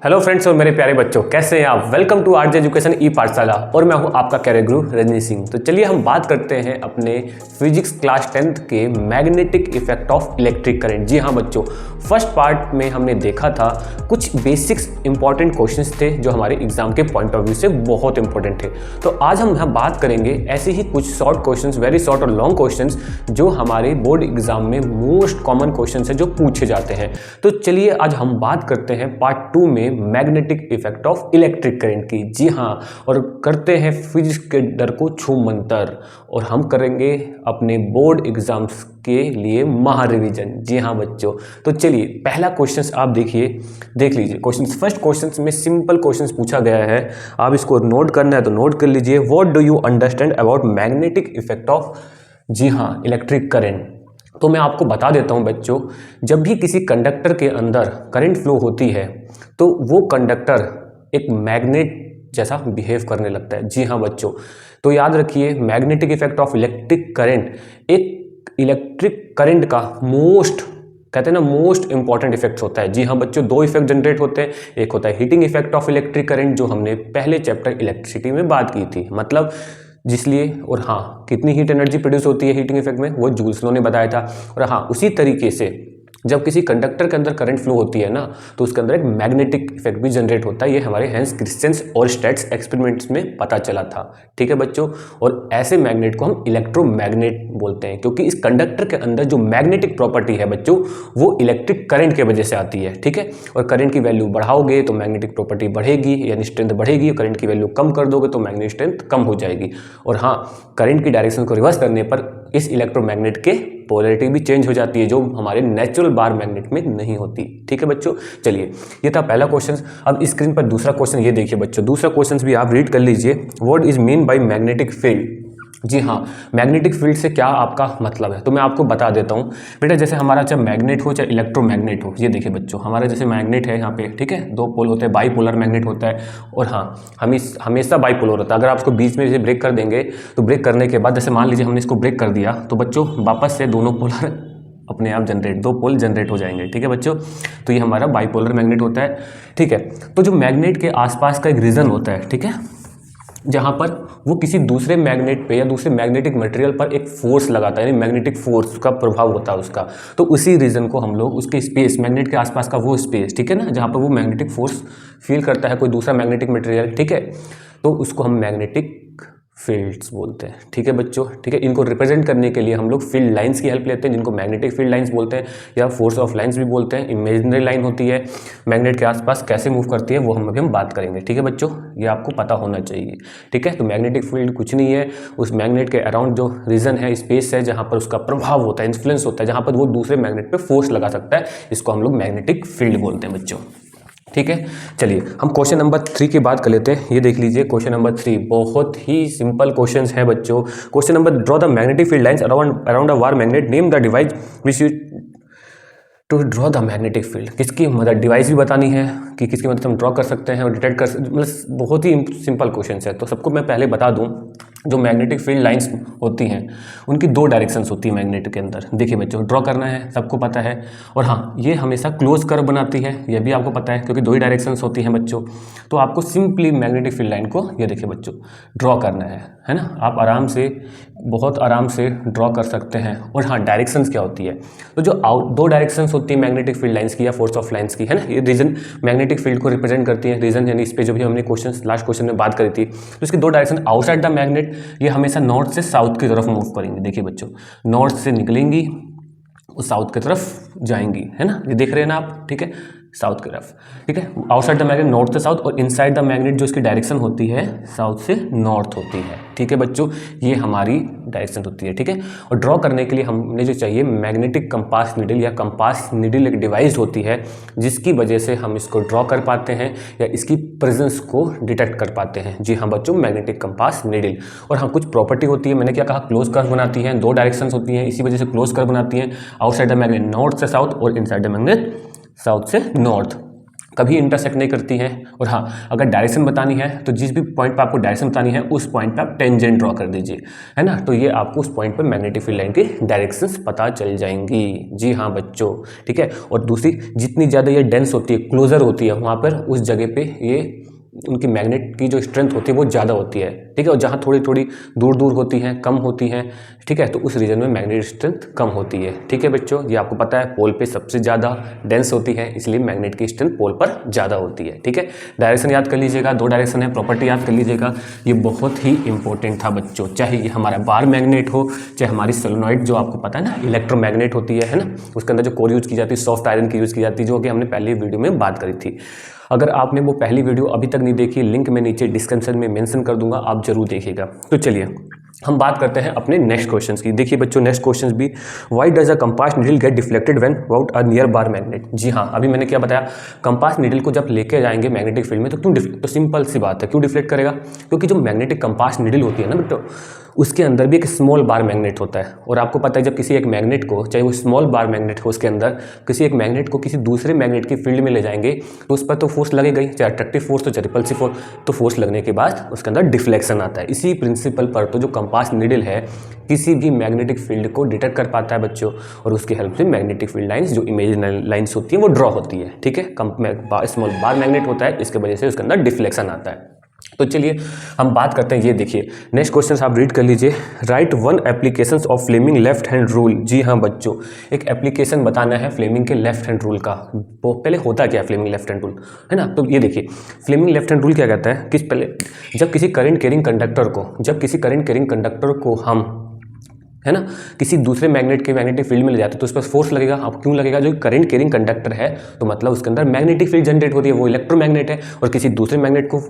Hello friends और मेरे प्यारे बच्चों, कैसे हैं आप। वेलकम टू आरजे एजुकेशन ई पाठशाला और मैं हूं आपका कैरियर गुरु रजनी सिंह। तो चलिए हम बात करते हैं अपने फिजिक्स क्लास 10th के magnetic effect of electric current. जी हाँ बच्चों, फर्स्ट पार्ट में हमने देखा था कुछ बेसिक्स इंपॉर्टेंट क्वेश्चंस थे जो हमारे एग्जाम के पॉइंट ऑफ व्यू से बहुत इंपॉर्टेंट थे। तो आज हम यहाँ बात करेंगे ऐसे ही कुछ शॉर्ट क्वेश्चंस, वेरी शॉर्ट और लॉन्ग क्वेश्चंस जो हमारे बोर्ड एग्जाम में मोस्ट कॉमन क्वेश्चंस है जो पूछे जाते हैं। तो चलिए आज हम बात करते हैं पार्ट 2 में magnetic effect of electric current की। जी हाँ, और करते हैं फिजिक्स के डर को छू मंतर और हम करेंगे अपने बोर्ड एग्जाम्स के लिए महा रिवीजन। जी हाँ बच्चों, तो चलिए पहला क्वेश्चन आप देख लीजिए। क्वेश्चन फर्स्ट क्वेश्चन में सिंपल क्वेश्चन पूछा गया है, आप इसको नोट करना है तो नोट कर लीजिए। What do you understand about magnetic effect of, जी हाँ, इलेक्ट्रिक करंट। तो मैं आपको बता देता हूं बच्चों, जब भी किसी कंडक्टर के अंदर करंट फ्लो होती है तो वो कंडक्टर एक मैग्नेट जैसा बिहेव करने लगता है। जी हाँ बच्चों, तो याद रखिए magnetic effect of electric current एक इलेक्ट्रिक करंट का कहते हैं ना मोस्ट इंपॉर्टेंट इफेक्ट होता है। जी हाँ बच्चों, दो इफेक्ट जनरेट होते हैं, एक होता है heating effect of electric current जो हमने पहले चैप्टर इलेक्ट्रिसिटी में बात की थी, मतलब जिसलिए, और हाँ कितनी हीट एनर्जी प्रोड्यूस होती है हीटिंग इफेक्ट में वो जूल्स लॉ ने बताया था। और हाँ उसी तरीके से जब किसी कंडक्टर के अंदर करंट फ्लो होती है ना तो उसके अंदर एक मैग्नेटिक इफेक्ट भी जनरेट होता है। ये हमारे हैंस क्रिस्टियंस और स्टैट्स एक्सपेरिमेंट्स में पता चला था। ठीक है बच्चों, और ऐसे मैग्नेट को हम इलेक्ट्रोमैग्नेट बोलते हैं क्योंकि इस कंडक्टर के अंदर जो मैग्नेटिक प्रॉपर्टी है बच्चों वो इलेक्ट्रिक करंट की वजह से आती है। ठीक है, और करंट की वैल्यू बढ़ाओगे तो मैग्नेटिक प्रॉपर्टी बढ़ेगी यानी स्ट्रेंथ बढ़ेगी, और करंट की वैल्यू कम कर दोगे तो मैग्नेटिक स्ट्रेंथ कम हो जाएगी। और हाँ, करंट की डायरेक्शन को रिवर्स करने पर इस इलेक्ट्रोमैग्नेट के पोलैरिटी भी चेंज हो जाती है जो हमारे नेचुरल बार मैग्नेट में नहीं होती। ठीक है बच्चों, चलिए ये था पहला क्वेश्चन। अब स्क्रीन पर दूसरा क्वेश्चन ये देखिए बच्चों, दूसरा क्वेश्चन भी आप रीड कर लीजिए। What is mean by magnetic field. जी हाँ, मैग्नेटिक फील्ड से क्या आपका मतलब है तो मैं आपको बता देता हूँ बेटा। जैसे हमारा चाहे मैग्नेट हो चाहे इलेक्ट्रोमैग्नेट हो, ये देखिए बच्चों हमारा जैसे मैग्नेट है यहाँ पे, ठीक है, दो पोल होते हैं, बाईपोलर मैग्नेट होता है। और हाँ हमेशा बाईपोलर होता है। अगर आप उसको बीच में जैसे ब्रेक कर देंगे तो ब्रेक करने के बाद जैसे मान लीजिए हमने इसको ब्रेक कर दिया तो बच्चों वापस से दोनों पोलर अपने आप दो पोल जनरेट हो जाएंगे। ठीक है बच्चों, तो ये हमारा बाईपोलर मैग्नेट होता है। ठीक है, तो जो मैग्नेट के आसपास का एक रीजन होता है, ठीक है, जहाँ पर वो किसी दूसरे मैग्नेट पे या दूसरे मैग्नेटिक मटेरियल पर एक फोर्स लगाता है, यानी मैग्नेटिक फोर्स का प्रभाव होता है उसका, तो उसी रीजन को हम लोग उसके स्पेस, मैग्नेट के आसपास का वो स्पेस, ठीक है ना, जहाँ पर वो मैग्नेटिक फोर्स फील करता है कोई दूसरा मैग्नेटिक मटेरियल, ठीक है, तो उसको हम मैग्नेटिक फील्ड्स बोलते हैं। ठीक है बच्चों, ठीक है, इनको रिप्रेजेंट करने के लिए हम लोग फील्ड लाइंस की हेल्प लेते हैं जिनको मैग्नेटिक फील्ड लाइंस बोलते हैं या फोर्स ऑफ लाइंस भी बोलते हैं। इमेजिनरी लाइन होती है, मैग्नेट के आसपास कैसे मूव करती है वो हम बात करेंगे। ठीक है बच्चों, ये आपको पता होना चाहिए। ठीक है, तो मैग्नेटिक फील्ड कुछ नहीं है, उस मैग्नेट के अराउंड जो रीजन है, स्पेस है जहाँ पर उसका प्रभाव होता है, इन्फ्लुएंस होता है, जहाँ पर वो दूसरे मैग्नेट पर फोर्स लगा सकता है, इसको हम लोग मैग्नेटिक फील्ड बोलते हैं बच्चों। ठीक है, चलिए हम क्वेश्चन नंबर 3 की बात कर लेते हैं। ये देख लीजिए क्वेश्चन नंबर 3, बहुत ही सिंपल क्वेश्चन है बच्चों। Question number, draw the magnetic field lines around a bar magnet, name the device which you to draw the magnetic field. किसकी मदद, डिवाइस भी बतानी है कि किसकी मदद से हम ड्रॉ कर सकते हैं और डिटेक्ट कर सकते, मतलब बहुत ही सिंपल क्वेश्चन है। तो सबको मैं पहले बता दूं, जो मैग्नेटिक फील्ड लाइंस होती हैं उनकी दो डायरेक्शंस होती है मैग्नेट के अंदर। देखिए बच्चों, ड्रॉ करना है सबको पता है, और हाँ ये हमेशा क्लोज कर्व बनाती है, यह भी आपको पता है क्योंकि दो ही डायरेक्शंस होती हैं बच्चों। तो आपको सिंपली मैग्नेटिक फील्ड लाइन को, ये देखिए बच्चों, ड्रॉ करना है ना, आप आराम से, बहुत आराम से ड्रॉ कर सकते हैं। और हाँ डायरेक्शंस क्या होती है, तो जो दो डायरेक्शंस होती है मैग्नेटिक फील्ड लाइंस की या फोर्स ऑफ लाइंस की, है ना, ये रीजन मैग्नेटिक फील्ड को रिप्रेजेंट करती है। रीजन यानी इस पे जो भी हमने लास्ट क्वेश्चन में बात करी थी, तो इसकी दो डायरेक्शन, आउटसाइड द मैग्नेट ये हमेशा नॉर्थ से साउथ की तरफ मूव करेंगे। देखिए बच्चों, नॉर्थ से निकलेंगी वो साउथ की तरफ जाएंगी, है ना, ये देख रहे हैं ना आप, ठीक है, साउथ की तरफ। ठीक है, आउटसाइड द मैग्नेट नॉर्थ से साउथ, और इनसाइड द मैग्नेट जो इसकी डायरेक्शन होती है साउथ से नॉर्थ होती है। ठीक है बच्चों, ये हमारी डायरेक्शन होती है। ठीक है, और ड्रॉ करने के लिए हमने जो चाहिए मैग्नेटिक कंपास नीडल, या कंपास नीडल एक डिवाइस होती है जिसकी वजह से हम इसको ड्रॉ कर पाते हैं या इसकी प्रेजेंस को डिटेक्ट कर पाते हैं। जी हाँ बच्चों, मैग्नेटिक कंपास नीडल। और हाँ कुछ प्रॉपर्टी होती है, मैंने क्या कहा, क्लोज कर्व बनाती है, दो डायरेक्शन होती हैं इसी वजह से क्लोज कर्व बनाती हैं। आउटसाइड द मैग्नेट नॉर्थ से साउथ और इनसाइड द मैग्नेट साउथ से नॉर्थ। कभी इंटरसेक्ट नहीं करती हैं। और हाँ, अगर डायरेक्शन बतानी है तो जिस भी पॉइंट पर आपको डायरेक्शन बतानी है उस पॉइंट पे आप टेंजेंट ड्रॉ कर दीजिए, है ना। तो ये आपको उस पॉइंट पर मैग्नेटिक फील्ड लाइन की डायरेक्शंस पता चल जाएंगी। जी हाँ बच्चों, ठीक है। और दूसरी, जितनी ज़्यादा ये डेंस होती है, क्लोजर होती है, वहाँ पर उस जगह पे ये उनकी मैग्नेट की जो स्ट्रेंथ होती है वो ज़्यादा होती है, ठीक है। और जहाँ थोड़ी थोड़ी दूर दूर होती हैं, कम होती हैं, ठीक है, तो उस रीजन में मैग्नेटिक स्ट्रेंथ कम होती है, ठीक है बच्चों। ये आपको पता है, पोल पे सबसे ज़्यादा डेंस होती है, इसलिए मैग्नेट की स्ट्रेंथ पोल पर ज़्यादा होती है, ठीक है। डायरेक्शन याद कर लीजिएगा, 2 डायरेक्शन है, प्रॉपर्टी याद कर लीजिएगा, ये बहुत ही इंपॉर्टेंट था बच्चों। चाहे ये हमारा बार मैग्नेट हो, चाहे हमारी सोलेनॉइड जो आपको पता है ना इलेक्ट्रोमैग्नेट होती है ना, उसके अंदर जो कोर यूज़ की जाती है, सॉफ्ट आयरन की यूज़ की जाती है, जो कि हमने पहले वीडियो में बात करी थी। अगर आपने वो पहली वीडियो अभी तक नहीं देखी, लिंक मैं नीचे डिस्क्रिप्शन में मेंशन कर दूंगा, आप जरूर देखिएगा। तो चलिए हम बात करते हैं अपने नेक्स्ट क्वेश्चंस की। देखिए बच्चों, नेक्स्ट क्वेश्चंस भी, why does a compass needle get deflected when about a near bar magnet. जी हाँ, अभी मैंने क्या बताया, कंपास नीडल को जब लेके जाएंगे मैग्नेटिक फील्ड में तो क्यों तो सिंपल सी बात है, क्यों डिफ्लेक्ट करेगा, क्योंकि जो मैग्नेटिक कंपास नीडल होती है ना बेटो, उसके अंदर भी एक स्मॉल बार मैग्नेट होता है। और आपको पता है, जब किसी एक मैग्नेट को, चाहे वो स्मॉल बार मैग्नेट हो, उसके अंदर किसी एक मैग्नेट को किसी दूसरे मैग्नेट की फील्ड में ले जाएंगे तो उस पर तो फोर्स लगेगा ही, चाहे अट्रैक्टिव फोर्स तो चाहे रिपल्सिव फोर्स। तो फोर्स लगने के बाद उसके अंदर डिफ्लेक्शन आता है। इसी प्रिंसिपल पर तो जो कंपास नीडल है किसी भी मैग्नेटिक फील्ड को डिटेक्ट कर पाता है बच्चों, और उसकी हेल्प से मैग्नेटिक फील्ड लाइंस, जो इमेजिनरी लाइंस होती हैं, वो ड्रॉ होती है, ठीक है। स्मॉल बार मैग्नेट होता है, इसके वजह से उसके अंदर डिफ्लेक्शन आता है। तो चलिए हम बात करते हैं, ये देखिए नेक्स्ट क्वेश्चन आप रीड कर लीजिए। Write 1 applications of Fleming left hand rule. जी हाँ बच्चों, एक एप्लीकेशन बताना है फ्लेमिंग के लेफ्ट हैंड रूल का। वो पहले होता क्या है फ्लेमिंग लेफ्ट हैंड रूल, है ना। तो ये देखिए, फ्लेमिंग लेफ्ट हैंड रूल क्या कहता है कि पहले जब किसी करंट कैरिंग कंडक्टर को हम, है ना, किसी दूसरे मैग्नेट के मैग्नेटिक फील्ड में ले जाते हैं तो उस पर फोर्स लगेगा। अब क्यों लगेगा, जो करंट कैरिंग कंडक्टर है तो मतलब उसके अंदर मैग्नेटिक फील्ड जनरेट होती है, वो इलेक्ट्रोमैग्नेट है, और किसी दूसरे मैग्नेट को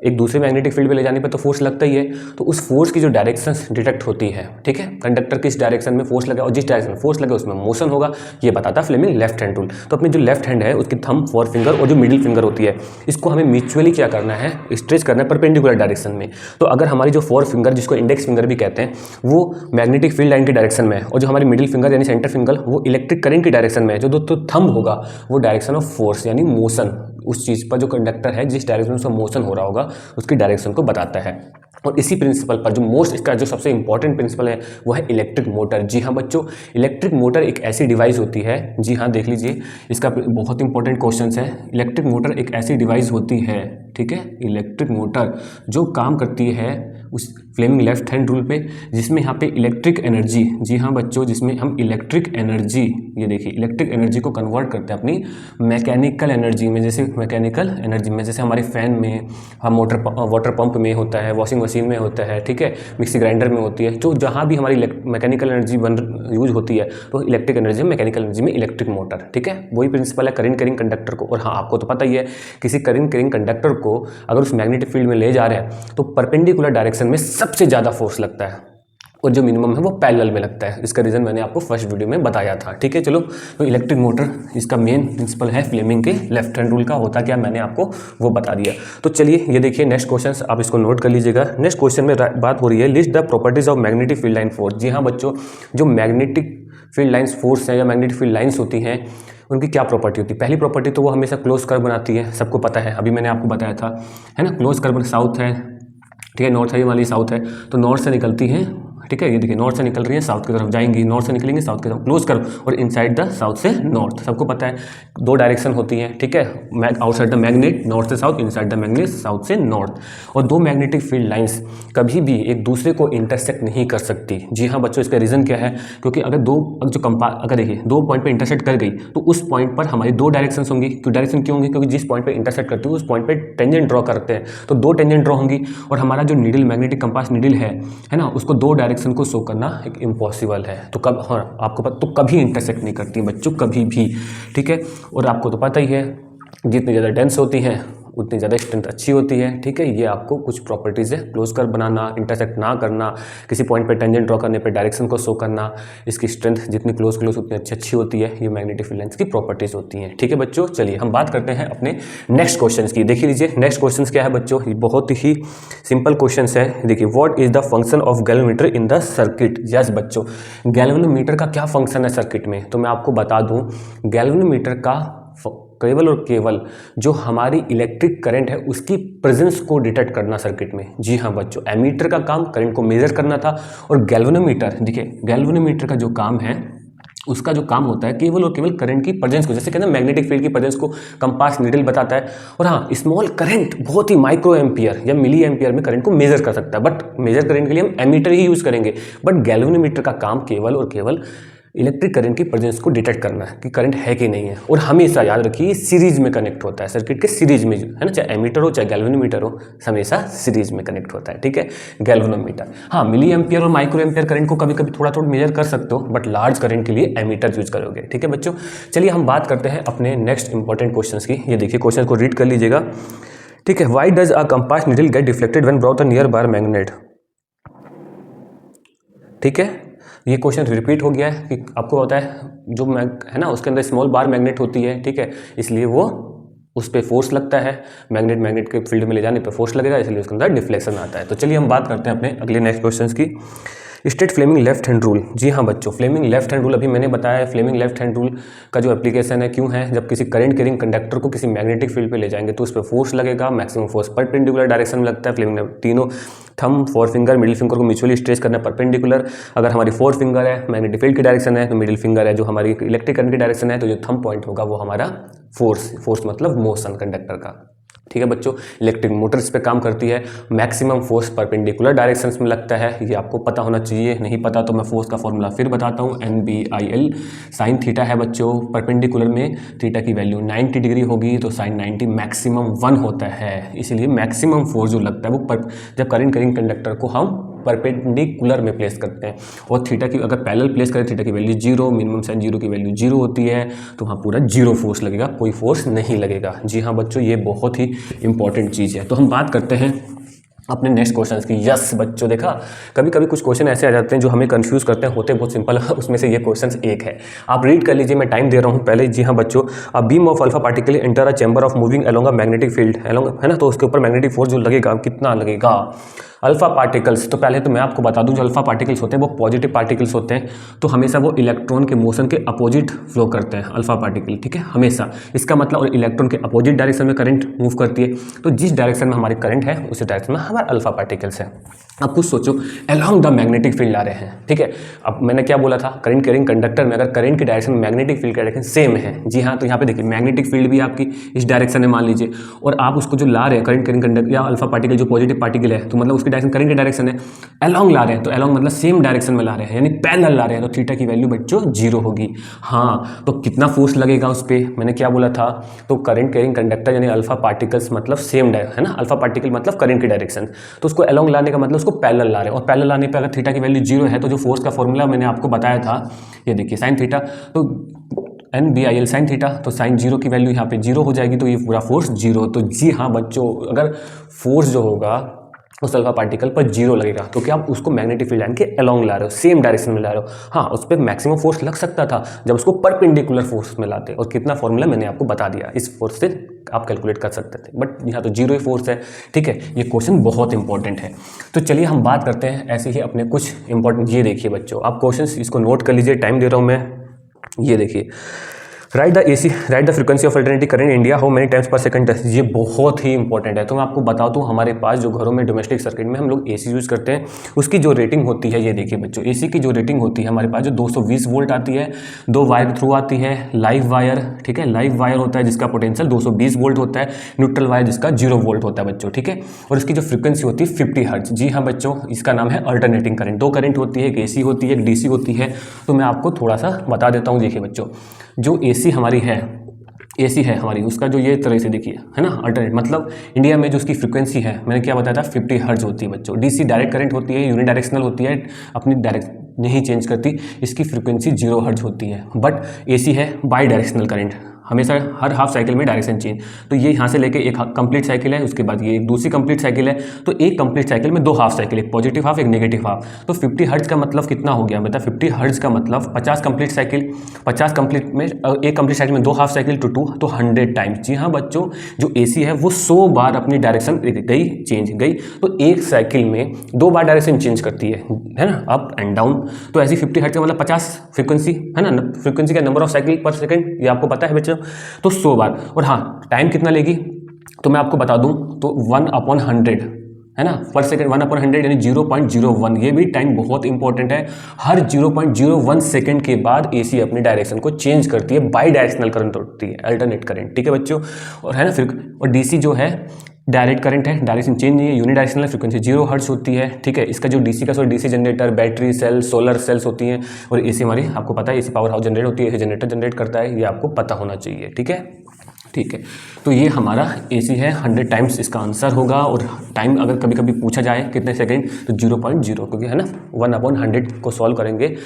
एक दूसरे मैग्नेटिक फील्ड में ले जाने पर तो फोर्स लगता ही है। तो उस फोर्स की जो डायरेक्शन डिटेक्ट होती है, ठीक है, कंडक्टर किस डायरेक्शन में फोर्स लगे और जिस डायरेक्शन में फोर्स लगे उसमें मोशन होगा, ये बताता है फ्लेमिंग लेफ्ट हैंड रूल। तो अपनी जो लेफ्ट हैंड है उसकी थंब, फोर फिंगर और जो मिडिल फिंगर होती है, इसको हमें म्यूचुअली क्या करना है, स्ट्रेच करना है परपेंडिकुलर डायरेक्शन में। तो अगर हमारी जो फोर फिंगर, जिसको इंडेक्स फिंगर भी कहते हैं, वो मैग्नेटिक फील्ड लाइन की डायरेक्शन में है, और जो हमारी मिडिल फिंगर यानी सेंटर फिंगर वो इलेक्ट्रिक करंट की डायरेक्शन में है, जो तो थंब होगा वो डायरेक्शन ऑफ फोर्स यानी मोशन, उस चीज़ पर जो कंडक्टर है जिस डायरेक्शन में उसका मोशन हो रहा होगा उसकी डायरेक्शन को बताता है। और इसी प्रिंसिपल पर जो मोस्ट, इसका जो सबसे इंपॉर्टेंट प्रिंसिपल है वो है इलेक्ट्रिक मोटर। जी हाँ बच्चों, इलेक्ट्रिक मोटर एक ऐसी डिवाइस होती है, जी हाँ देख लीजिए, इसका बहुत इंपॉर्टेंट क्वेश्चन है। इलेक्ट्रिक मोटर एक ऐसी डिवाइस होती है, ठीक है, इलेक्ट्रिक मोटर जो काम करती है उस फ्लेमिंग लेफ्ट हैंड रूल पे, जिसमें यहाँ पे इलेक्ट्रिक एनर्जी, जी हाँ बच्चों, जिसमें हम इलेक्ट्रिक एनर्जी, ये देखिए इलेक्ट्रिक एनर्जी को कन्वर्ट करते हैं अपनी मैकेनिकल एनर्जी में। जैसे मैकेनिकल एनर्जी में, जैसे हमारे फैन में, हम वाटर पंप में होता है, वॉशिंग मशीन में होता है, ठीक है, मिक्सी ग्राइंडर में होती है, जो जहाँ भी हमारी मैकेनिकल एनर्जी यूज होती है तो इलेक्ट्रिक एनर्जी में, मैकेनिकल एनर्जी में इलेक्ट्रिक मोटर, ठीक है, वही प्रिंसिपल है करंट कैरिंग कंडक्टर को। और हाँ, आपको तो पता ही है, किसी करंट कैरिंग कंडक्टर को अगर उस मैग्नेटिक फील्ड में ले जा रहे हैं तो परपेंडिकुलर डायरेक्शन में सबसे ज़्यादा फोर्स लगता है, और जो मिनिमम है वो पैरेलल में लगता है। इसका रीज़न मैंने आपको फर्स्ट वीडियो में बताया था, ठीक है। चलो, तो इलेक्ट्रिक मोटर इसका मेन प्रिंसिपल है फ्लेमिंग के लेफ्ट हैंड रूल का, होता क्या मैंने आपको वो बता दिया। तो चलिए ये देखिए नेक्स्ट क्वेश्चन, आप इसको नोट कर लीजिएगा। नेक्स्ट क्वेश्चन में बात हो रही है, list the properties of magnetic field line force. जी हाँ बच्चों, जो मैग्नेटिक फील्ड लाइन्स फोर्स है या मैग्नेटिक फील्ड लाइन्स होती हैं उनकी क्या प्रॉपर्टी होती है। पहली प्रॉपर्टी तो वो हमेशा क्लोज कर्व बनाती है, सबको पता है, अभी मैंने आपको बताया था, है ना। क्लोज कर्व साउथ है, ठीक है, नॉर्थ है, वाली साउथ है, तो नॉर्थ से निकलती है, ठीक है, ये देखिए नॉर्थ से निकल रही है, साउथ की तरफ जाएंगी, नॉर्थ से निकलेंगे साउथ की तरफ, क्लोज कर्व, और इनसाइड द साउथ से नॉर्थ, सबको पता है। 2 डायरेक्शन होती हैं, ठीक है, आउटसाइड द मैग्नेट नॉर्थ से south, inside the magnet south से नॉर्थ। और 2 मैग्नेटिक फील्ड लाइंस कभी भी एक दूसरे को इंटरसेक्ट नहीं कर सकती। जी हाँ बच्चों, इसका रीज़न क्या है, क्योंकि अगर अगर देखिए 2 पॉइंट पर इंटरसेक्ट कर गई तो उस पॉइंट पर हमारी 2 डायरेक्शन होंगी। क्यों डायरेक्शन क्यों होंगी, क्योंकि जिस पॉइंट पर इंटरसेक्ट करती है उस पॉइंट पर टेंजेंट ड्रॉ करते हैं, तो 2 टेंजेंट ड्रॉ होंगी। और हमारा जो नीडल, मैग्नेटिक कंपास नीडल है ना, उसको 2 डायरेक्शन को शो करना एक इम्पॉसिबल है। तो हाँ, आपको पता, तो कभी इंटरसेक्ट नहीं करती बच्चों, कभी भी, ठीक है। और आपको तो पता ही है, जितनी ज़्यादा डेंस होती हैं उतनी ज़्यादा स्ट्रेंथ अच्छी होती है, ठीक है। ये आपको कुछ प्रॉपर्टीज़ है, क्लोज कर बनाना, इंटरसेक्ट ना करना, किसी पॉइंट पे टेंजेंट ड्रॉ करने पे डायरेक्शन को शो करना, इसकी स्ट्रेंथ जितनी क्लोज उतनी अच्छी होती है। ये मैग्नेटिक फील्ड लाइन्स की प्रॉपर्टीज़ होती हैं, ठीक है बच्चों। चलिए हम बात करते हैं अपने नेक्स्ट क्वेश्चन की। देखिए लीजिए नेक्स्ट क्वेश्चन क्या है बच्चों, ये बहुत ही सिंपल क्वेश्चन है। देखिए, what is the function of galvanometer in the circuit. Yes बच्चों, गैल्वेनोमीटर का क्या फंक्शन है सर्किट में, तो मैं आपको बता दूं, गैल्वेनोमीटर का केवल और केवल जो हमारी इलेक्ट्रिक करंट है उसकी प्रेजेंस को डिटेक्ट करना सर्किट में। जी हाँ बच्चों, एमीटर का काम करंट को मेजर करना था, और गैल्वेनोमीटर, देखिए गैल्वेनोमीटर का जो काम है उसका जो काम होता है केवल और केवल करंट की प्रेजेंस को, जैसे कहते हैं मैग्नेटिक फील्ड की प्रेजेंस को कंपास नीडल बताता है। और हाँ, स्मॉल करंट बहुत ही माइक्रो एम्पियर या मिली एम्पियर में करंट को मेजर कर सकता है, बट मेजर करने के लिए हम एमीटर ही यूज करेंगे। बट गैल्वेनोमीटर का काम केवल और केवल इलेक्ट्रिक करंट की प्रेजेंस को डिटेक्ट करना है कि करंट है कि नहीं है। और हमेशा याद रखिए सीरीज में कनेक्ट होता है, सर्किट के सीरीज में, है ना, चाहे एमीटर हो चाहे गैल्वेनोमीटर हो, हमेशा सीरीज में कनेक्ट होता है। ठीक है, गैल्वेनोमीटर। हाँ, मिली एम्पियर और माइक्रो एम्पियर करंट को कभी कभी थोड़ा थोड़ा मेजर कर सकते हो, बट लार्ज करंट के लिए एमीटर यूज करोगे। ठीक है बच्चों, चलिए हम बात करते हैं अपने नेक्स्ट इंपॉर्टेंट क्वेश्चन की। ये देखिए क्वेश्चन को रीड कर लीजिएगा। ठीक है, why does a compass needle get deflected when brought a near bar magnet. ठीक है, ये क्वेश्चन रिपीट हो गया है कि आपको होता है जो है ना उसके अंदर स्मॉल बार मैग्नेट होती है। ठीक है, इसलिए वो उस पर फोर्स लगता है, मैग्नेट के फील्ड में ले जाने पर फोर्स लगेगा, इसलिए उसके अंदर डिफ्लेक्शन आता है। तो चलिए हम बात करते हैं अपने अगले नेक्स्ट क्वेश्चन की। State Fleming left hand rule. जी हाँ बच्चों, फ्लेमिंग लेफ्ट हैंड रूल अभी मैंने बताया है। फ्लेमिंग लेफ्ट हैंड रूल का जो एप्लीकेशन है क्यों है, जब किसी करंट कैरिंग कंडक्टर को किसी मैग्नेटिक फील्ड पे ले जाएंगे तो उस पर फोर्स लगेगा, मैक्सिमम फोर्स परपेंडिकुलर डायरेक्शन में लगता है। फ्लेमिंग तीनों thumb, four finger, middle finger को म्यूचुअली स्ट्रेच करना है परपेंडिकुलर। अगर हमारी फोर फिंगर है मैग्नेटिक फील्ड की डायरेक्शन है, तो मिडिल फिंगर है जो हमारी इलेक्ट्रिक करंट की डायरेक्शन है, तो जो थंब पॉइंट होगा वो हमारा फोर्स मतलब मोशन कंडक्टर का। ठीक है बच्चों, इलेक्ट्रिक मोटर्स पे काम करती है, मैक्सिमम फोर्स परपेंडिकुलर डायरेक्शंस में लगता है, ये आपको पता होना चाहिए। नहीं पता तो मैं फोर्स का फॉर्मूला फिर बताता हूँ, NBIL साइन थीटा है बच्चों। परपेंडिकुलर में थीटा की वैल्यू 90 डिग्री होगी, तो साइन 90 मैक्सिमम 1 होता है, इसलिए मैक्सिमम फोर्स जो लगता है वो जब करंट कैरिंग कंडक्टर को हम परपेंडिकुलर में प्लेस करते हैं। और थीटा की अगर पैरेलल प्लेस करें, थीटा की वैल्यू 0, मिनिमम साइन 0 की वैल्यू 0 होती है, तो वहाँ पूरा 0 फोर्स लगेगा, कोई फोर्स नहीं लगेगा। जी हाँ बच्चों, ये बहुत ही इंपॉर्टेंट चीज़ है। तो हम बात करते हैं अपने नेक्स्ट क्वेश्चन की। यस बच्चों, देखा कभी कभी कुछ क्वेश्चन ऐसे आ जाते हैं जो हमें कंफ्यूज करते हैं, होते बहुत सिंपल, उसमें से ये क्वेश्चन एक है। आप रीड कर लीजिए, मैं टाइम दे रहा हूँ पहले। जी हाँ बच्चों, a beam of alpha particle enter a chamber of moving along a magnetic field, है ना, तो उसके ऊपर मैग्नेटिक फोर्स जो लगेगा कितना लगेगा। अल्फा पार्टिकल्स, तो पहले तो मैं आपको बता दूं जो अल्फा पार्टिकल्स होते हैं वो पॉजिटिव पार्टिकल्स होते हैं, तो हमेशा वो इलेक्ट्रॉन के मोशन के अपोजिट फ्लो करते हैं अल्फा पार्टिकल। ठीक है, हमेशा इसका मतलब, और इलेक्ट्रॉन के अपोजिट डायरेक्शन में करंट मूव करती है, तो जिस डायरेक्शन में हमारी करंट है उसी डायरेक्शन में हमारे अल्फा पार्टिकल्स है। अब कुछ सोचो, अलोंग द मैग्नेटिक फील्ड आ रहे हैं। ठीक है, अब मैंने क्या बोला था, करंट कैरिंग कंडक्टर में अगर करंट की डायरेक्शन में मैग्नेटिक फील्ड की डायरेक्शन सेम है। जी हाँ, तो यहाँ पे देखिए मैग्नेटिक फील्ड भी आपकी इस डायरेक्शन में मान लीजिए, और आप उसको जो ला रहे हैं करंट कैरिंग कंडक्टर या अल्फा पार्टिकल जो पॉजिटिव पार्टिकल है, तो मतलब उसकी डायरेक्शन करंट की डायरेक्शन है, अलोंग ला रहे हैं, तो अलोंग मतलब सेम डायरेक्शन में ला रहे हैं, यानी पैरेलल ला रहे हैं, तो थीटा की वैल्यू बच्चों 0 होगी। हाँ, तो कितना फोर्स लगेगा उस पर, मैंने क्या बोला था, तो करंट कैरिंग कंडक्टर यानी अल्फा पार्टिकल्स मतलब सेम है ना, अल्फा पार्टिकल मतलब करंट की डायरेक्शन, तो उसको अलोंग लाने का मतलब उसको पैरेलल ला रहे हैं, और पैरेलल लाने पे अगर थीटा की वैल्यू 0 है तो जो फोर्स का फॉर्मूला मैंने आपको बताया था, ये देखिए साइन थीटा, तो NBIL साइन थीटा, तो साइन 0 की वैल्यू यहाँ पे 0 हो जाएगी, तो ये पूरा फोर्स 0। तो जी हाँ बच्चों, अगर फोर्स जो होगा उस अल्फा पार्टिकल पर 0 लगेगा, तो क्या आप उसको मैग्नेटिक फील्ड लाइन के अलोंग ला रहे हो, सेम डायरेक्शन में ला रहे हो। हाँ, उस पर मैक्सिमम फोर्स लग सकता था जब उसको परपेंडिकुलर फोर्स में लाते, और कितना फॉर्मूला मैंने आपको बता दिया, इस फोर्स से आप कैलकुलेट कर सकते थे, बट यहाँ तो 0 ही फोर्स है। ठीक है, ये क्वेश्चन बहुत इंपॉर्टेंट है। तो चलिए हम बात करते हैं ऐसे ही अपने कुछ इंपॉर्टेंट। ये देखिए बच्चों, आप क्वेश्चन इसको नोट कर लीजिए, टाइम दे रहा हूँ मैं। ये देखिए, right the frequency of alternating current India how many times पर सेकंड। ये बहुत ही इंपॉर्टेंट है। तो मैं आपको बताता हूँ, हमारे पास जो घरों में डोमेस्टिक सर्किट में हम लोग AC यूज़ करते हैं, उसकी जो रेटिंग होती है, ये देखिए बच्चों, AC की जो रेटिंग होती है हमारे पास जो 220 वोल्ट आती है, 2 वायर के थ्रू आती है, लाइव वायर। ठीक है, लाइव वायर होता है जिसका पोटेंशियल 220 वोल्ट होता है, न्यूट्रल वायर जिसका 0 वोल्ट होता है बच्चों। ठीक है, और इसकी जो फ्रीक्वेंसी होती है 50 हर्ट्ज। जी हाँ बच्चों, इसका नाम है अल्टरनेटिंग करंट। 2 करंट होती है, एक AC होती है, एक DC होती है। तो मैं आपको थोड़ा सा बता देता हूँ। देखिए बच्चों, जो AC हमारी है, AC है हमारी, उसका जो ये तरह से देखिए, है ना, अल्टरनेट मतलब इंडिया में जो उसकी फ्रीक्वेंसी है, मैंने क्या बताया था, 50 हर्ट्ज होती है बच्चों। DC डायरेक्ट करंट होती है, यूनिडायरेक्शनल होती है, अपनी डायरेक्ट नहीं चेंज करती, इसकी फ्रीक्वेंसी 0 हर्ट्ज होती है। बट AC है बाई डायरेक्शनल करंट, हमेशा हर हाफ साइकिल में डायरेक्शन चेंज। तो ये यहाँ से लेके एक कंप्लीट साइकिल है, उसके बाद ये एक दूसरी कंप्लीट साइकिल है, तो एक कंप्लीट साइकिल में 2 हाफ साइकिल, एक पॉजिटिव हाफ एक नेगेटिव हाफ। तो 50 हर्ट्ज का मतलब कितना हो गया बेटा, 50 हर्ट्ज का मतलब 50 कंप्लीट साइकिल, 50 कंप्लीट में एक कंप्लीट साइकिल में 2 हाफ साइकिल टू 2, तो 100 टाइम्स। जी हाँ बच्चों, जो AC है वो 100 बार अपनी डायरेक्शन गई चेंज गई, तो एक साइकिल में 2 बार डायरेक्शन चेंज करती है ना, अप एंड डाउन। तो ऐसी 50 हर्ट्ज का मतलब 50 फ्रीक्वेंसी है ना, फ्रीक्वेंसी का नंबर ऑफ साइकिल पर सेकंड, ये आपको पता है बच्चों। तो 100 बार। और हाँ, टाइम कितना लेगी तो मैं आपको बता दूं तो 1/100 है ना, पर सेकेंड 1/100 यानी 0.01। ये भी टाइम बहुत इंपॉर्टेंट है। हर 0.01 सेकेंड के बाद एसी अपनी डायरेक्शन को चेंज करती है, बाई डायरेक्शनल करंट होती है, अल्टरनेट करंट, ठीक है बच्चों। और है ना फिर, और डीसी जो है डायरेक्ट करंट है, डायरेक्शन चेंज नहीं है, यूनिडायरेक्शनल, फ्रीक्वेंसी 0 हर्ट्ज होती है, ठीक है। इसका जो डीसी का DC generator, battery cell, solar cells होती हैं। और एसी हमारी आपको पता है एसी पावर हाउस जनरेट होती है, एसी जनरेटर जनरेट करता है, ये आपको पता होना चाहिए, ठीक है। ठीक है, तो ये हमारा एसी है, 100 टाइम्स इसका आंसर होगा। और टाइम अगर कभी कभी पूछा जाए कितने सेकंड तो 0.0, क्योंकि है ना 1/100 को सॉल्व करेंगे।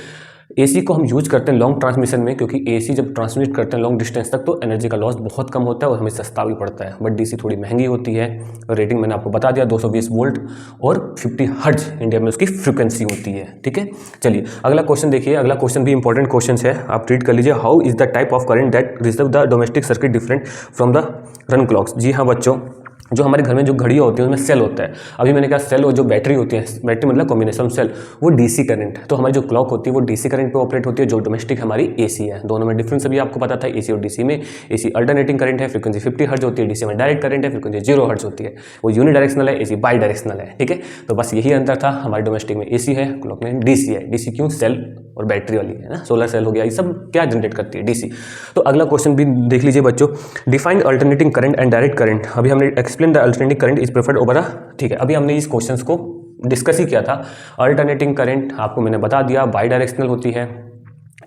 एसी को हम यूज करते हैं लॉन्ग ट्रांसमिशन में, क्योंकि एसी जब ट्रांसमिट करते हैं लॉन्ग डिस्टेंस तक तो एनर्जी का लॉस बहुत कम होता है और हमें सस्ता भी पड़ता है। बट डीसी थोड़ी महंगी होती है। और रेटिंग मैंने आपको बता दिया 220 वोल्ट और 50 हर्ट्ज इंडिया में उसकी फ्रिक्वेंसी होती है, ठीक है। चलिए अगला क्वेश्चन देखिए, अगला क्वेश्चन भी इंपॉर्टेंट क्वेश्चन है, आप रीड कर लीजिए। How is the type of current that reserve the domestic circuit different from the run clocks. जी हाँ बच्चों, जो हमारे घर में जो घड़ियाँ होती हैं उसमें सेल होता है। अभी मैंने कहा सेल और जो बैटरी होती है, बैटरी मतलब कॉम्बिनेशन सेल, वो डीसी करंट। तो हमारी जो क्लॉक होती है वो डीसी करंट पे ऑपरेट होती है, जो डोमेस्टिक हमारी एसी है। दोनों में डिफरेंस अभी आपको पता था एसी और डीसी में। एसी अल्टरनेटिंग करंट है, फ्रीक्वेंसी 50 हर्ट्ज होती है, डीसी में डायरेक्ट करंट है, फ्रीक्वेंसी 0 हर्ट्ज होती है। वो यूनिडायरेक्शनल है, एसी बाई डायरेक्शनल है, ठीक है। तो बस यही अंतर था, हमारे डोमेस्टिक में एसी है, क्लॉक में डीसी है। डीसी क्यों, सेल और बैटरी वाली है ना, सोलर सेल हो गया, ये सब क्या जनरेट करती है, डीसी। तो अगला क्वेश्चन भी देख लीजिए बच्चों, defined alternating current and direct current. अभी हमने explain the alternating current is preferred over, ठीक है। अभी हमने इस क्वेश्चंस को डिस्कस ही किया था। अल्टरनेटिंग करंट आपको मैंने बता दिया बाई डायरेक्शनल होती है,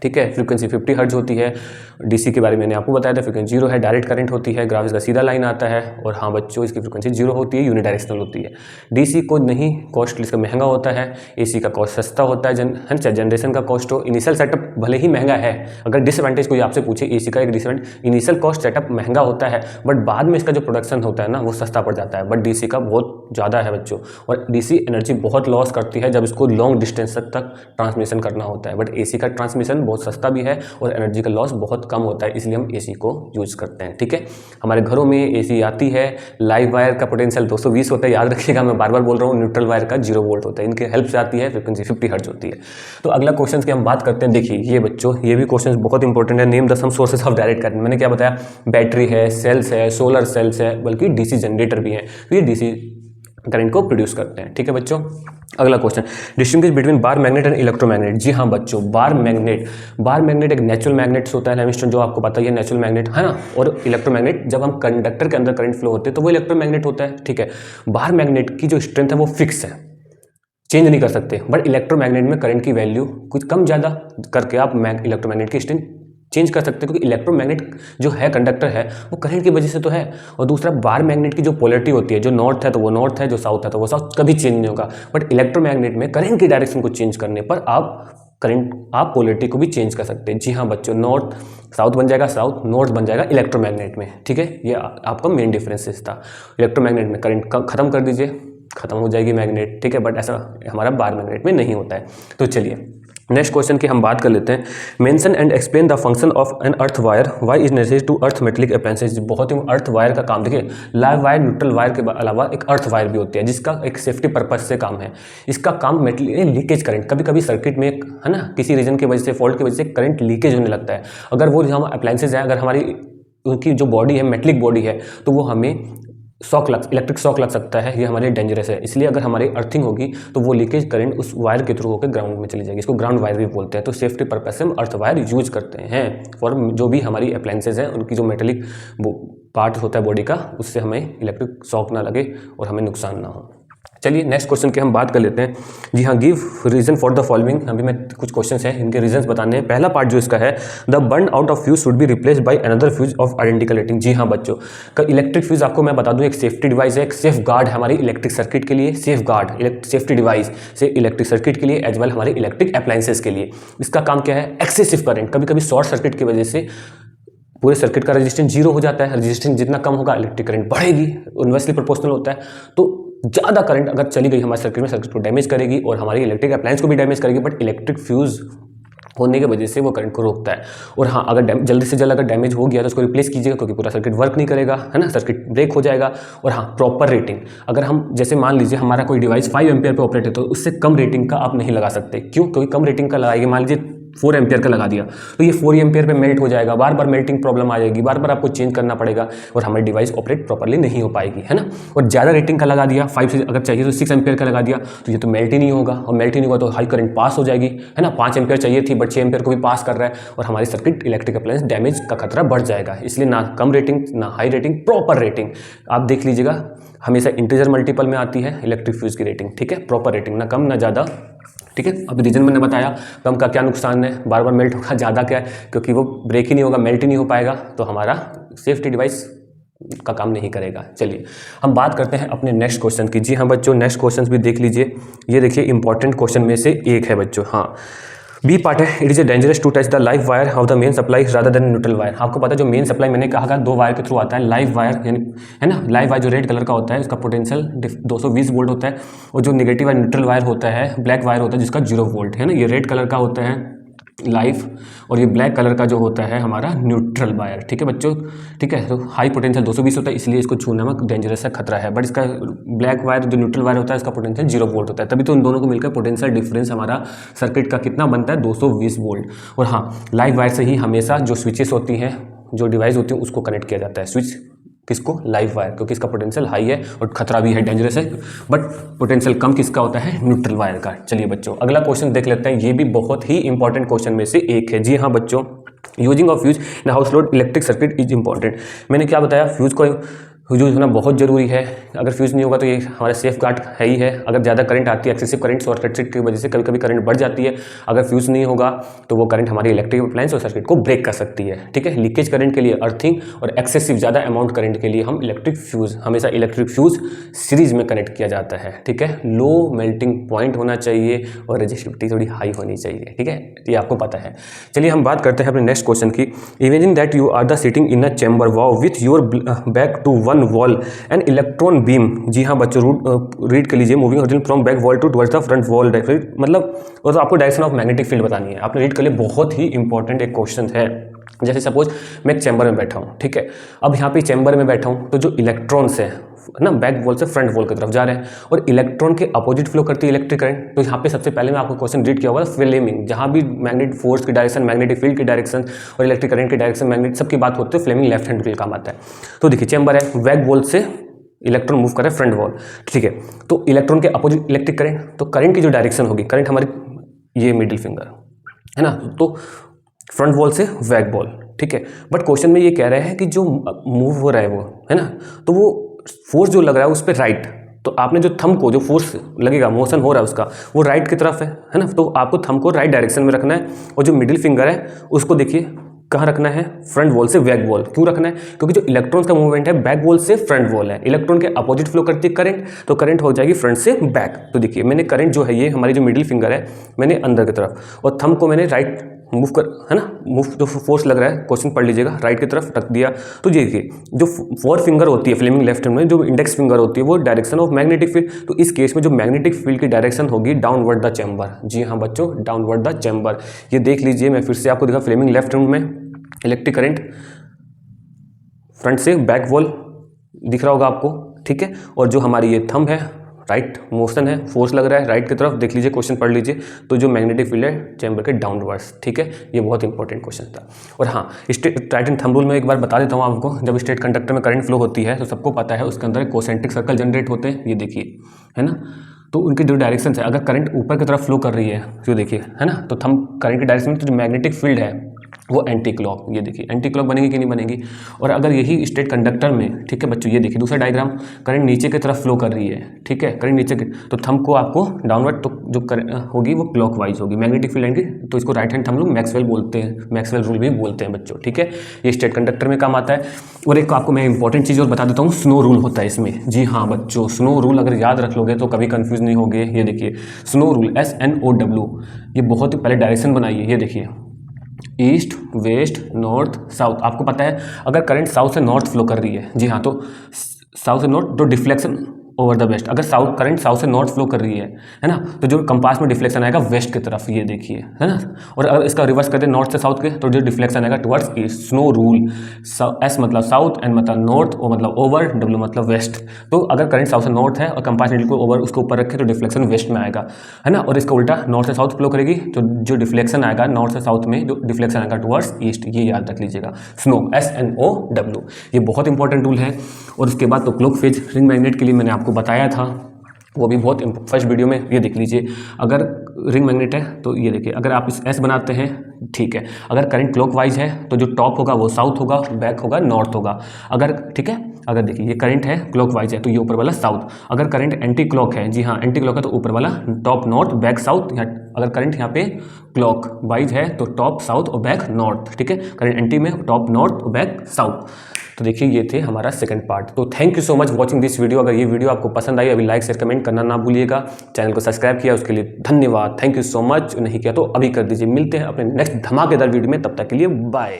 ठीक है, फ्रीक्वेंसी 50 हर्ट्ज होती है। डीसी के बारे में मैंने आपको बताया था, फ्रीक्वेंसी 0 है, डायरेक्ट करंट होती है, ग्राफ इसका सीधा लाइन आता है। और हाँ बच्चों, इसकी फ्रीक्वेंसी 0 होती है, यूनिडायरेक्शनल होती है। डीसी को नहीं, कॉस्ट इसका महंगा होता है, एसी का कॉस्ट सस्ता होता है, चाहे जनरेशन का कॉस्ट हो। इनिशियल सेटअप भले ही महंगा है, अगर डिसएडवांटेज कोई आपसे पूछे एसी का एक डिसएडवांटेज, इनिशियल कॉस्ट सेटअप महंगा होता है, बट बाद में इसका जो प्रोडक्शन होता है ना वो सस्ता पड़ जाता है। बट डीसी का बहुत ज़्यादा है बच्चों, और डीसी एनर्जी बहुत लॉस करती है जब इसको लॉन्ग डिस्टेंस तक ट्रांसमिशन करना होता है। बट एसी का ट्रांसमिशन बहुत सस्ता भी है और एनर्जी का लॉस बहुत कम होता है, इसलिए हम एसी को यूज करते हैं, ठीक है। हमारे घरों में एसी आती है, लाइव वायर का पोटेंशियल 220 होता है, याद रखिएगा, मैं बार बार बोल रहा हूँ। न्यूट्रल वायर का 0 वोल्ट होता है, इनके हेल्प से आती है, फ्रीक्वेंसी 50 हर्ट्ज होती है। तो अगला क्वेश्चन की हम बात करते हैं। देखिए ये बच्चों, ये भी क्वेश्चन बहुत इंपॉर्टेंट है। Name the some sources of direct current. मैंने क्या बताया, बैटरी है, सेल्स है, सोलर सेल्स है, बल्कि डीसी जनरेटर भी है, तो ये डीसी करंट को प्रोड्यूस करते हैं, ठीक है बच्चों। अगला question, distinguish between bar magnet and electromagnet. जी हाँ बच्चों, बार मैग्नेट एक नेचुरल मैग्नेट्स होता है, लेमिस्टोन जो आपको पता ही है, नेचुरल मैग्नेट है ना। और इलेक्ट्रोमैग्नेट, जब हम कंडक्टर के अंदर करंट फ्लो होते हैं तो वो इलेक्ट्रोमैग्नेट होता है, ठीक है। बार मैग्नेट की जो स्ट्रेंथ है वो फिक्स है, चेंज नहीं कर सकते। बट इलेक्ट्रोमैग्नेट में करंट की वैल्यू कुछ कम ज़्यादा करके आप इलेक्ट्रोमैग्नेट की स्ट्रेंथ चेंज कर सकते हैं, क्योंकि इलेक्ट्रोमैग्नेट जो है कंडक्टर है वो करंट की वजह से तो है। और दूसरा, बार मैग्नेट की जो पोलैरिटी होती है, जो नॉर्थ है तो वो नॉर्थ है, जो साउथ है तो वो साउथ, कभी चेंज नहीं होगा। बट इलेक्ट्रोमैग्नेट में करंट की डायरेक्शन को चेंज करने पर आप पोलैरिटी को भी चेंज कर सकते हैं। जी हाँ बच्चों, नॉर्थ साउथ बन जाएगा, साउथ नॉर्थ बन जाएगा इलेक्ट्रोमैग्नेट में, ठीक है। ये आपका मेन डिफरेंसेस था। इलेक्ट्रोमैग्नेट में करंट खत्म कर दीजिए, खत्म हो जाएगी मैग्नेट, ठीक है। बट ऐसा हमारा बार मैग्नेट में नहीं होता है। तो चलिए नेक्स्ट क्वेश्चन की हम बात कर लेते हैं। Mention and explain the function of an earth wire, why is necessary to earth metallic appliances. बहुत ही अर्थ वायर का काम देखिए, लाइव वायर, न्यूट्रल वायर के अलावा एक अर्थ वायर भी होती है, जिसका एक सेफ्टी पर्पज से काम है। इसका काम लीकेज करंट, कभी कभी सर्किट में है ना, किसी रीजन की वजह से, फॉल्ट की वजह से करंट लीकेज होने लगता है। अगर वो जो हम अप्लायंसेज है, अगर हमारी उनकी जो बॉडी है मेटलिक बॉडी है, तो वो हमें इलेक्ट्रिक शॉक लग सकता है, ये हमारे लिए डेंजरस है। इसलिए अगर हमारी अर्थिंग होगी तो वो लीकेज करंट उस वायर के थ्रू होकर ग्राउंड में चली जाएगी, इसको ग्राउंड वायर भी बोलते हैं। तो सेफ्टी पर्पज से हम अर्थ वायर यूज करते हैं फॉर जो भी हमारी अप्लायंसेज हैं, उनकी जो मेटेलिक पार्ट होता है बॉडी का, उससे हमें इलेक्ट्रिक शॉक ना लगे और हमें नुकसान ना हो। चलिए नेक्स्ट क्वेश्चन की हम बात कर लेते हैं। जी हाँ, give reason for the following. अभी मैं कुछ क्वेश्चंस हैं, इनके रीजंस बताने हैं। पहला पार्ट जो इसका है, the burn out of fuse should be replaced by another fuse of identical rating. जी हाँ बच्चों, का इलेक्ट्रिक फ्यूज आपको मैं बता दूं एक सेफ्टी डिवाइस है, एक सेफ गार्ड है हमारी इलेक्ट्रिक सर्किट के लिए। सेफ गार्ड सेफ्टी डिवाइस से इलेक्ट्रिक सर्किट के लिए एज वेल हमारे इलेक्ट्रिक अप्लायंसेस के लिए। इसका काम क्या है, एक्सेसिव करंट, कभी कभी शॉर्ट सर्किट की वजह से पूरे सर्किट का रेजिस्टेंस 0 हो जाता है। रेजिस्टेंस जितना कम होगा इलेक्ट्रिक करंट बढ़ेगी, इन्वर्सली प्रोपोर्शनल होता है। तो ज़्यादा करंट अगर चली गई हमारे सर्किट में, सर्किट को डैमेज करेगी और हमारी इलेक्ट्रिक अप्लायंस को भी डैमेज करेगी। बट इलेक्ट्रिक फ्यूज होने की वजह से वो करंट को रोकता है। और हाँ, अगर जल्दी से जल्द अगर डैमेज हो गया तो उसको रिप्लेस कीजिएगा, क्योंकि पूरा सर्किट वर्क नहीं करेगा, है ना, सर्किट ब्रेक हो जाएगा। और हाँ, प्रॉपर रेटिंग, अगर हम जैसे मान लीजिए हमारा कोई डिवाइस 5 एम्पियर पे ऑपरेट है, तो उससे कम रेटिंग का आप नहीं लगा सकते। क्यों? क्योंकि कम रेटिंग का लगाएंगे, मान लीजिए 4 एम्पियर का लगा दिया तो ये 4 एम्पियर पे मेल्ट हो जाएगा, बार बार मेल्टिंग प्रॉब्लम आ जाएगी, बार बार आपको चेंज करना पड़ेगा और हमारी डिवाइस ऑपरेट प्रॉपरली नहीं हो पाएगी, है ना। और ज़्यादा रेटिंग का लगा दिया, 5 से अगर चाहिए तो 6 एम्पियर का लगा दिया तो ये तो मेल्ट ही नहीं होगा, और मेल्ट ही नहीं होगा तो हाई करंट पास हो जाएगी, है ना। 5 एम्पियर चाहिए थी बट 6 एम्पियर को भी पास कर रहा है और हमारी सर्किट इलेक्ट्रिक अप्लायंस डैमेज का खतरा बढ़ जाएगा। इसलिए ना कम रेटिंग ना हाई रेटिंग, प्रॉपर रेटिंग आप देख लीजिएगा, हमेशा इंटीजर मल्टीपल में आती है इलेक्ट्रिक फ्यूज की रेटिंग, ठीक है। प्रॉपर रेटिंग, ना कम ना ज़्यादा, ठीक है। अब रीजन मैंने बताया कम का क्या नुकसान है, बार बार मेल्ट होगा, ज़्यादा क्या है क्योंकि वो ब्रेक ही नहीं होगा, मेल्ट ही नहीं हो पाएगा तो हमारा सेफ्टी डिवाइस का काम नहीं करेगा। चलिए हम बात करते हैं अपने नेक्स्ट क्वेश्चन की। जी हाँ बच्चों, नेक्स्ट क्वेश्चन भी देख लीजिए, ये देखिए इंपॉर्टेंट क्वेश्चन में से एक है बच्चों। हाँ, बी पार्ट है, it is a dangerous to touch the live wire of the main supply rather than neutral wire. आपको पता है जो मेन सप्लाई मैंने कहा 2 वायर के थ्रू आता है, लाइव वायर यानी, है ना, लाइव वायर जो रेड कलर का होता है उसका पोटेंशियल 220 वोल्ट होता है, और जो नेगेटिव वायर न्यूट्रल वायर होता है, ब्लैक वायर होता है जिसका 0 वोल्ट है ना। ये रेड कलर का होता है लाइव और ये ब्लैक कलर का जो होता है हमारा न्यूट्रल वायर, ठीक है बच्चों, ठीक है। तो हाई पोटेंशियल 220 होता है इसलिए इसको छूने में डेंजरस सा खतरा है, बट इसका ब्लैक वायर जो न्यूट्रल वायर होता है इसका पोटेंशियल 0 वोल्ट होता है, तभी तो उन दोनों को मिलकर पोटेंशियल डिफरेंस हमारा सर्किट का कितना बनता है 220 वोल्ट। और हाँ, लाइव वायर से ही हमेशा जो स्विचेस होती हैं, जो डिवाइस होती है उसको कनेक्ट किया जाता है, स्विच किसको, लाइव वायर, क्योंकि इसका पोटेंशियल हाई है और खतरा भी है, डेंजरस है, बट पोटेंशियल कम किसका होता है, न्यूट्रल वायर का। चलिए बच्चों अगला क्वेश्चन देख लेते हैं, ये भी बहुत ही इंपॉर्टेंट क्वेश्चन में से एक है। जी हाँ बच्चों, using of fuse in house load electric circuit is important. मैंने क्या बताया, फ्यूज को यूज होना बहुत ज़रूरी है, अगर फ्यूज़ नहीं होगा तो ये हमारा सेफ गार्ड है ही है। अगर ज़्यादा करंट आती है, एक्सेसिव करंट, शॉर्ट सर्किट की वजह से कभी कभी करंट बढ़ जाती है, अगर फ्यूज़ नहीं होगा तो वो करंट हमारी इलेक्ट्रिक अप्लायंस और सर्किट को ब्रेक कर सकती है, ठीक है। लीकेज करंट के लिए अर्थिंग और एक्सेसिव ज़्यादा अमाउंट करंट के लिए हम इलेक्ट्रिक फ्यूज़, हमेशा इलेक्ट्रिक फ्यूज़ सीरीज में कनेक्ट किया जाता है, ठीक है। लो मेल्टिंग पॉइंट होना चाहिए और रेजिस्टिविटी थोड़ी हाई होनी चाहिए, ठीक है, ये आपको पता है। चलिए हम बात करते हैं अपने नेक्स्ट क्वेश्चन की। Imagine that you are the sitting in a chamber wow with your back to one wall an electron beam. जी हाँ बच्चों, रीड कर लीजिए, moving origin from back wall to towards the front wall, मतलब और तो आपको डायरेक्शन ऑफ मैग्नेटिक फील्ड बतानी है, आपने रीड कर लिया। बहुत ही इंपॉर्टेंट एक क्वेश्चन है। जैसे सपोज मैं एक चैम्बर में बैठा हूँ, ठीक है, अब यहाँ पे चैम्बर में बैठा हूँ तो जो इलेक्ट्रॉन्स है ना, बैक वॉल से फ्रंट वॉल की तरफ जा रहे हैं और इलेक्ट्रॉन के अपोजिट फ्लो करती है इलेक्ट्रिक करंट। तो यहाँ पे सबसे पहले मैं आपको क्वेश्चन रीड किया होगा, फ्लेमिंग, जहाँ भी मैग्नेटिक फोर्स की डायरेक्शन, मैग्नेटिक फील्ड की डायरेक्शन और इलेक्ट्रिक करंट की डायरेक्शन, मैग्नेट सबकी बात होती है, फ्लेमिंग लेफ्ट हैंड रूल काम आता है। तो देखिए चैम्बर है, बैक वॉल से इलेक्ट्रॉन मूव कर रहा है फ्रंट वॉल, ठीक है, तो इलेक्ट्रॉन के अपोजिट इलेक्ट्रिक करंट, तो करंट की जो डायरेक्शन होगी, करंट हमारी ये मिडिल फिंगर है ना, तो फ्रंट वॉल से बैक वॉल, ठीक है। बट क्वेश्चन में ये कह रहे हैं कि जो मूव हो रहा है वो, है ना, तो वो फोर्स जो लग रहा है उस पर राइट, तो आपने जो थंब को, जो फोर्स लगेगा, मोशन हो रहा है उसका, वो राइट की तरफ है ना, तो आपको थंब को राइट डायरेक्शन में रखना है और जो मिडिल फिंगर है उसको देखिए कहाँ रखना है, फ्रंट वॉल से बैक वॉल। क्यों रखना है, क्योंकि जो इलेक्ट्रॉन्स का मूवमेंट है बैक वॉल से फ्रंट वॉल है, इलेक्ट्रॉन के अपोजिट फ्लो करती है करंट, तो करंट हो जाएगी फ्रंट से बैक। तो देखिए मैंने करंट जो है, ये हमारी जो मिडिल फिंगर है मैंने अंदर की तरफ और थंब को मैंने राइट मूव कर, है ना, मूव जो फोर्स लग रहा है, क्वेश्चन पढ़ लीजिएगा, राइट की तरफ रख दिया। तो देखिए जो 4 फिंगर होती है फ्लेमिंग लेफ्ट हैंड में, जो इंडेक्स फिंगर होती है वो डायरेक्शन ऑफ मैग्नेटिक फील्ड, तो इस केस में जो मैग्नेटिक फील्ड की डायरेक्शन होगी डाउनवर्ड द चैम्बर। जी हाँ बच्चों, डाउनवर्ड द चैम्बर। ये देख लीजिए, मैं फिर से आपको दिखा, फ्लेमिंग लेफ्ट हैंड में इलेक्ट्रिक करंट फ्रंट से बैक वॉल दिख रहा होगा आपको, ठीक है, और जो हमारी ये थंब है, राइट मोशन है, फोर्स लग रहा है राइट की तरफ, देख लीजिए क्वेश्चन पढ़ लीजिए, तो जो मैग्नेटिक फील्ड है चैम्बर के डाउनवर्ड्स, ठीक है, ये बहुत इंपॉर्टेंट क्वेश्चन था। और हाँ, राइट एंड थंब रूल में एक बार बता देता हूँ आपको, जब स्ट्रेट कंडक्टर में करंट फ्लो होती है तो सबको पता है उसके अंदर एक कोसेंट्रिक सर्कल जनरेट होते हैं, ये देखिए, है ना, तो उनकी जो डायरेक्शन है, अगर करंट ऊपर की तरफ फ्लो कर रही है, जो देखिए, है ना, तो थंब करंट की डायरेक्शन में, तो जो मैग्नेटिक फील्ड है वो एंटी क्लॉक, ये देखिए एंटी क्लॉक बनेगी कि नहीं बनेगी। और अगर यही स्ट्रेट कंडक्टर में, ठीक है बच्चों, ये देखिए दूसरा डायग्राम, करंट नीचे की तरफ फ्लो कर रही है, ठीक है, करंट नीचे की, तो थंब को आपको डाउनवर्ड, तो जो करंट होगी वो क्लॉकवाइज होगी मैग्नेटिक फील्ड एंटी, तो इसको right hand thumb rule Maxwell बोलते हैं, मैक्सवेल रूल भी बोलते हैं बच्चों, ठीक है, ये स्ट्रेट कंडक्टर में काम आता है। और एक आपको मैं इंपॉर्टेंट चीज़ और बता देता हूँ, स्नो रूल होता है इसमें। जी हाँ बच्चों, स्नो रूल अगर याद रख लोगे तो कभी कंफ्यूज नहीं होगे। ये देखिए स्नो रूल, SNOW, ये बहुत ही पहले डायरेक्शन बनाइए, ये देखिए ईस्ट, वेस्ट, नॉर्थ, साउथ। आपको पता है अगर करंट साउथ से नॉर्थ फ्लो कर रही है, जी हाँ, तो साउथ से नॉर्थ, तो डिफ्लेक्शन ओवर द वेस्ट। अगर साउथ करंट साउथ से नॉर्थ फ्लो कर रही है ना, तो जो कंपास में डिफ्लेक्शन आएगा वेस्ट की तरफ, ये देखिए, है ना। और अगर इसका रिवर्स कर दे नॉर्थ से साउथ के, तो जो डिफ्लेक्शन आएगा towards east. Snow rule, S मतलब साउथ, एन मतलब नॉर्थ, ओ मतलब ओवर, डब्ल्यू मतलब वेस्ट। तो अगर करंट साउथ से नॉर्थ है और कंपास नीडल को ओवर उसके ऊपर रखे तो डिफ्लेक्शन वेस्ट में आएगा, है ना। और इसका उल्टा नॉर्थ से साउथ फ्लो करेगी तो जो डिफ्लेक्शन आएगा नॉर्थ से साउथ में, जो डिफ्लेक्शन आएगा टुवर्ड्स ईस्ट, ये याद रख लीजिएगा। स्नो, SNOW, ये बहुत इंपॉर्टेंट रूल है। और उसके बाद तो क्लॉक फेज रिंग मैग्नेट के लिए मैंने आपको बताया था, वो भी बहुत फर्स्ट वीडियो में। ये देख लीजिए, अगर रिंग मैग्नेट है तो ये देखिए, अगर आप इस S बनाते हैं, ठीक है, अगर करंट क्लॉकवाइज है तो जो टॉप होगा वो साउथ होगा, बैक होगा नॉर्थ होगा। अगर, ठीक है, अगर देखिए ये करंट है क्लॉकवाइज है तो ये ऊपर वाला साउथ। अगर करंट एंटी क्लॉक है, जी हाँ एंटी क्लॉक है, तो ऊपर वाला टॉप नॉर्थ, बैक साउथ। अगर करंट यहाँ पे क्लॉक वाइज है तो टॉप साउथ और बैक नॉर्थ, ठीक है। करंट एंटी में टॉप नॉर्थ और बैक साउथ। तो देखिए ये थे हमारा सेकंड पार्ट। तो thank you so much watching this video. अगर ये वीडियो आपको पसंद आई, अभी लाइक शेयर कमेंट करना ना भूलिएगा। चैनल को सब्सक्राइब किया उसके लिए धन्यवाद, थैंक यू सो मच। नहीं किया तो अभी कर दीजिए। मिलते हैं अपने नेक्स्ट धमाकेदार वीडियो में, तब तक के लिए बाय।